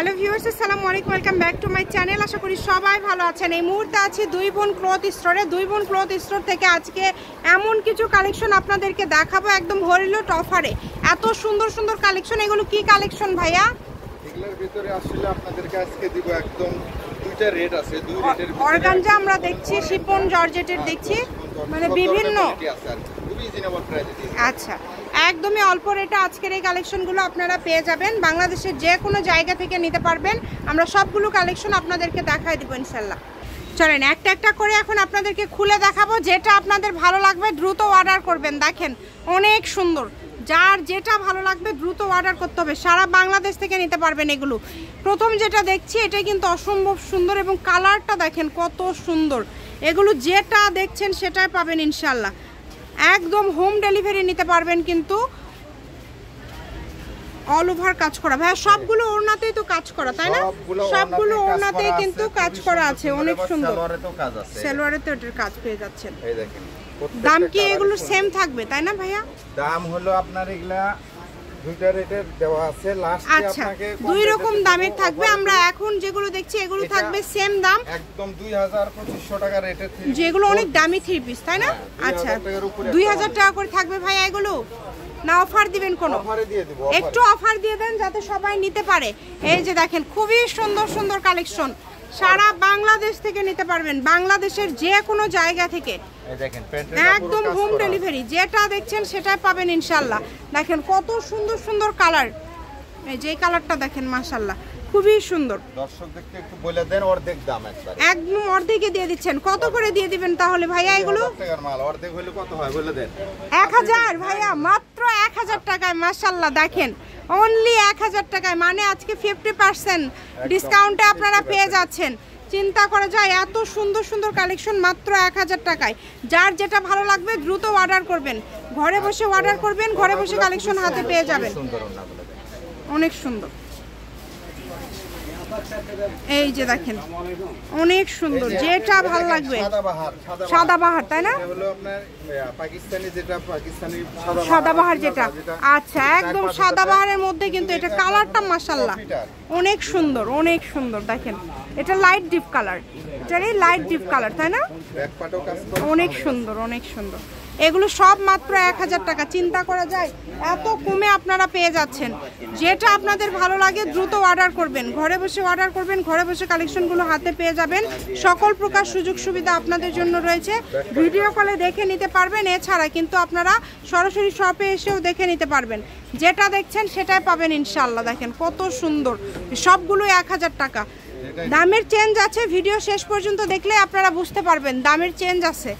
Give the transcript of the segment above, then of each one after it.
Hello viewers, আসসালামু আলাইকুম, welcome back to my channel. আশা করি সবাই ভালো আছেন। এই মুহূর্তে আছি দুই বোন ক্লথ স্টোরে। দুই বোন ক্লথ স্টোর থেকে আজকে এমন কিছু কালেকশন আপনাদেরকে দেখাবো একদম হরিলুট অফারে। এত সুন্দর সুন্দর কালেকশন। এগুলো কি কালেকশন ভাইয়া? এগুলোর ভিতরে আসলে আপনাদেরকে আজকে দিব একদম দুইটা রেট আছে, দুই রেটের ভিতরে অর্গানজা আমরা দেখছি, শিফন জর্জেটের দেখছি, মানে বিভিন্ন খুবই রিজনেবল প্রাইসে দিচ্ছি। আচ্ছা, একদমই অল্প রেটে আজকের এই কালেকশনগুলো আপনারা পেয়ে যাবেন। বাংলাদেশের যে কোনো জায়গা থেকে নিতে পারবেন। আমরা সবগুলো কালেকশন আপনাদেরকে দেখাই দিব ইনশাল্লাহ। চলেন একটা একটা করে এখন আপনাদেরকে খুলে দেখাবো। যেটা আপনাদের ভালো লাগবে দ্রুত অর্ডার করবেন। দেখেন অনেক সুন্দর, যার যেটা ভালো লাগবে দ্রুত অর্ডার করতে হবে। সারা বাংলাদেশ থেকে নিতে পারবেন এগুলো। প্রথম যেটা দেখছি এটা কিন্তু অসম্ভব সুন্দর এবং কালারটা দেখেন কত সুন্দর। এগুলো যেটা দেখছেন সেটাই পাবেন ইনশাল্লাহ। একদম হোম ডেলিভারি নিতে পারবেন, কিন্তু অল ওভার কাজ করা। ভাই সবগুলো ওড়নাতেই তো কাজ করা, তাই না? সবগুলো ওড়নাতেই কিন্তু কাজ করা আছে, অনেক সুন্দর। সালোয়ারে তো এটার কাজ পেয়ে যাচ্ছেন। এই দেখেন, দাম কি এগুলো সেম থাকবে তাই না ভাইয়া? দাম হলো আপনার এগুলা দুইটা রেটের দেওয়া আছে। লাস্টে আপনাকে দুই রকম দামের থাকবে। আমরা এখন যেগুলো দেখছি এগুলো থাকবে সেম দাম, একদম 2000-2500 টাকা রেটের, যেগুলো অনেক দামি থ্রি পিস, তাই না? আচ্ছা, 2000 টাকা করে থাকবে ভাইয়া এগুলো, না অফার দিবেন? কোনো অফারে দিয়ে দেব, একটু অফার দিয়ে দেন যাতে সবাই নিতে পারে। এই যে দেখেন খুবই সুন্দর সুন্দর কালেকশন, সারা বাংলাদেশ থেকে নিতে পারবেন, বাংলাদেশের যে কোনো জায়গা থেকে। একদম হোম ডেলিভারি, যেটা দেখছেন সেটাই পাবেন ইনশাল্লাহ। দেখেন কত সুন্দর সুন্দর কালার। এই যে কালারটা দেখেন মাশাআল্লাহ খুবই সুন্দর। দর্শকদেরকে একটু বলে দেন অর্ধেক দাম একদম অর্ধেকে দিয়ে দিচ্ছেন। কত করে দিয়ে দিবেন তাহলে ভাইয়া এগুলো? টাকার মাল অর্ধেক হলে কত হয় বলে দেন। 1000 ভাইয়া, মাত্র 1000 টাকায় মাশাআল্লাহ। দেখেন অনলি 1000 টাকায়, মানে আজকে 50% ডিসকাউন্টে আপনারা পেয়ে যাচ্ছেন। চিন্তা করা যায় এত সুন্দর সুন্দর কালেকশন মাত্র 1000 টাকায়। যার যেটা ভালো লাগবে দ্রুত অর্ডার করবেন, ঘরে বসে অর্ডার করবেন, ঘরে বসে কালেকশন হাতে পেয়ে যাবেন। অনেক সুন্দর। এই যে দেখেন অনেক সুন্দর, যেটা ভালো লাগবে। সাদাবাহার, তাই না? সাদাবাহার যেটা, আচ্ছা একদম সাদাবাহারের মধ্যে কিন্তু এটা কালারটা মাশাআল্লাহ অনেক সুন্দর, অনেক সুন্দর। দেখেন এটা লাইট ডিপ কালার, এটারই লাইট ডিপ কালার, তাই না? অনেক সুন্দর, অনেক সুন্দর। এগুলো সব মাত্র 1000 টাকা। চিন্তা করা যায় এত কমে আপনারা পেয়ে যাচ্ছেন। যেটা আপনাদের ভালো লাগে দ্রুত অর্ডার করবেন, ঘরে বসে অর্ডার করবেন, ঘরে বসে কালেকশনগুলো হাতে পেয়ে যাবেন। সকল প্রকার সুযোগ সুবিধা আপনাদের জন্য রয়েছে। ভিডিও কলে দেখে নিতে পারবেন, এছাড়া কিন্তু আপনারা সরাসরি শপে এসেও দেখে নিতে পারবেন। যেটা দেখছেন সেটাই পাবেন ইনশাআল্লাহ। দেখেন কত সুন্দর, সবগুলো 1000 টাকা। দামের চেঞ্জ আছে, ভিডিও শেষ পর্যন্ত দেখলে আপনারা বুঝতে পারবেন দামের চেঞ্জ আছে।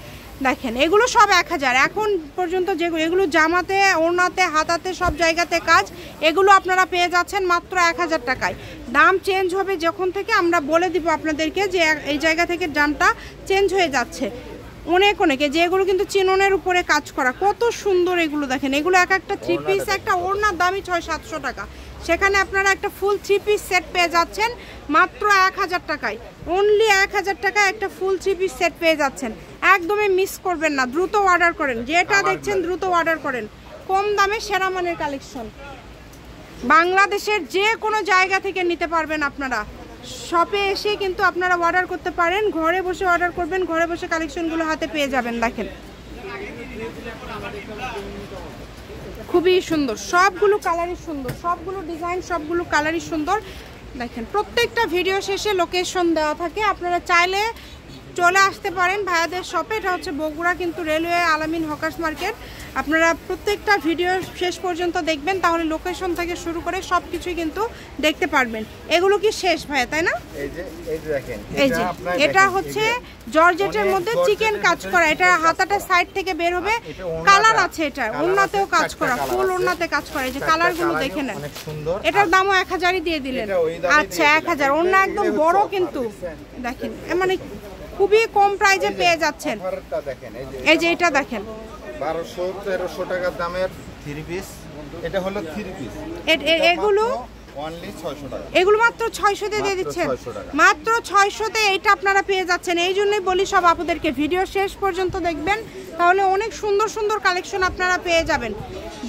দেখেন এগুলো সব 1000 এখন পর্যন্ত, যেগুলো এগুলো জামাতে, ওড়নাতে, হাতাতে সব জায়গাতে কাজ। এগুলো আপনারা পেয়ে যাচ্ছেন মাত্র 1000 টাকায়। দাম চেঞ্জ হবে যখন থেকে আমরা বলে দিব আপনাদেরকে যে এই জায়গা থেকে দামটা চেঞ্জ হয়ে যাচ্ছে। অনেকে যেগুলো কিন্তু চিননের উপরে কাজ করা, কত সুন্দর এগুলো। দেখেন এগুলো এক একটা থ্রি পিস, একটা ওড়নার দামই 600-700 টাকা। সেখানে আপনারা একটা ফুল থ্রি পিস সেট পেয়ে যাচ্ছেন মাত্র 1000 টাকায়। অনলি 1000 টাকায় একটা ফুল থ্রি পিস সেট পেয়ে যাচ্ছেন। একদমই মিস করবেন না, দ্রুত অর্ডার করেন। যেটা দেখছেন দ্রুত অর্ডার করেন। কম দামে সেরা মানের কালেকশন, বাংলাদেশের যে কোনো জায়গা থেকে নিতে পারবেন আপনারা। শপে এসে কিন্তু আপনারা অর্ডার করতে পারেন, ঘরে বসে অর্ডার করবেন, ঘরে বসে কালেকশনগুলো হাতে পেয়ে যাবেন। দেখেন খুবই সুন্দর, সবগুলো কালারই সুন্দর, সবগুলো ডিজাইন, সবগুলো কালারই সুন্দর। দেখেন প্রত্যেকটা ভিডিও শেষে লোকেশন দেওয়া থাকে, আপনারা চাইলে চলে আসতে পারেন ভাইয়াদের শপে। এটা হচ্ছে বগুড়া কিন্তু রেলওয়ে আলামিন হকার্স মার্কেট। আপনারা প্রত্যেকটা ভিডিও শেষ পর্যন্ত দেখবেন, তাহলে লোকেশন থেকে শুরু করে সব কিছুই কিন্তু দেখতে পারবেন। এগুলো কি শেষ ভাইয়া, তাই না? এই যে এটা হচ্ছে জর্জেটের মধ্যে চিকেন কাজ করা, এটা হাতাটা সাইড থেকে বের হবে। কালার আছে, এটা ওড়নাতেও কাজ করা, ফুল ওড়নাতে কাজ করা। এই যে কালারগুলো দেখে নেন। এটার দামও 1000ই দিয়ে দিলেন। আচ্ছা 1000, ওড়না একদম বড় কিন্তু দেখেন, মানে খুবই কম প্রাইসে পেয়ে যাচ্ছেন। এই যে এটা দেখেন 1200-1300 টাকা দামের থ্রি পিস। এটা হলো থ্রি পিস। এগুলো অনলি 600 টাকা। এগুলো মাত্র 600 দিয়ে দিচ্ছেন, মাত্র 600-তে এইটা আপনারা পেয়ে যাচ্ছেন। এই জন্যই বলি সব আপুদেরকে ভিডিও শেষ পর্যন্ত দেখবেন, তাহলে অনেক সুন্দর সুন্দর কালেকশন আপনারা পেয়ে যাবেন।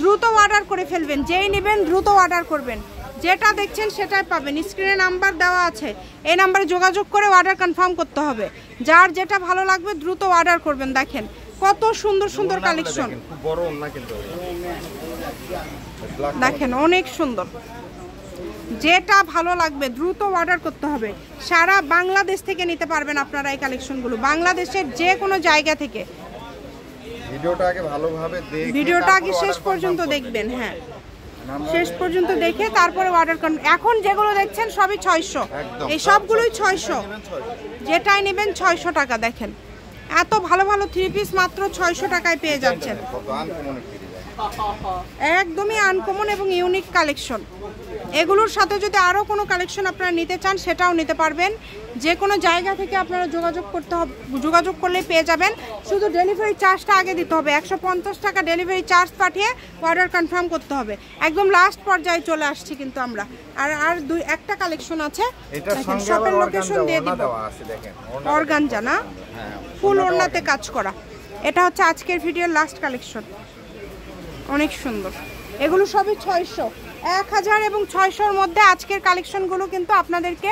দ্রুত অর্ডার করে ফেলবেন, যেই নেবেন দ্রুত অর্ডার করবেন। যেটা দেখছেন সেটাই পাবেন। স্ক্রিনে নাম্বার দেওয়া আছে, এই নাম্বারে যোগাযোগ করে অর্ডার কনফার্ম করতে হবে। যার যেটা ভালো লাগবে দ্রুত অর্ডার করবেন। দেখেন কত সুন্দর সুন্দর কালেকশন, দেখেন অনেক সুন্দর। যেটা ভালো লাগবে দ্রুত অর্ডার করতে হবে। সারা বাংলাদেশ থেকে নিতে পারবেন আপনারা এই কালেকশনগুলো, বাংলাদেশের যে কোনো জায়গা থেকে। ভিডিওটা আগে শেষ পর্যন্ত দেখবেন, হ্যাঁ শেষ পর্যন্ত দেখে তারপরে অর্ডার করুন। এখন যেগুলো দেখছেন সবই 600, এই সবগুলোই 600, যেটাই নেবেন 600 টাকা। দেখেন এত ভালো ভালো 3 পিস মাত্র 600 টাকায় পেয়ে যাচ্ছেন। একদমই আনকমন এবং ইউনিক কালেকশন। এগুলোর সাথে যদি আরও কোনো কালেকশন আপনারা নিতে চান সেটাও নিতে পারবেন। যে কোনো জায়গা থেকে আপনারা যোগাযোগ করলেই পেয়ে যাবেন। শুধু ডেলিভারি চার্জটা আগে দিতে হবে, 150 টাকা ডেলিভারি চার্জ পাঠিয়ে অর্ডার কনফার্ম করতে হবে। একদম লাস্ট পর্যায়ে চলে আসছি কিন্তু আমরা। আর একটা কালেকশন আছে, শপের লোকেশন দিয়ে দিব। অর্গানজা না, ফুল ওড়নাতে কাজ করা। এটা হচ্ছে আজকের ভিডিওর লাস্ট কালেকশন, অনেক সুন্দর। এগুলো সবই 600, 1000 এবং 600-র মধ্যে আজকের কালেকশনগুলো কিন্তু আপনাদেরকে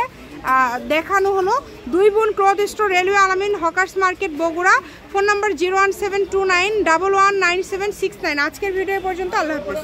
দেখানো হলো। 2 বোন ক্লথ স্টোর, রেলওয়ে আলামিন, hawkers market, Bogura. Phone number 01729119769। আজকের ভিডিও পর্যন্ত, আল্লাহ হাফেজ।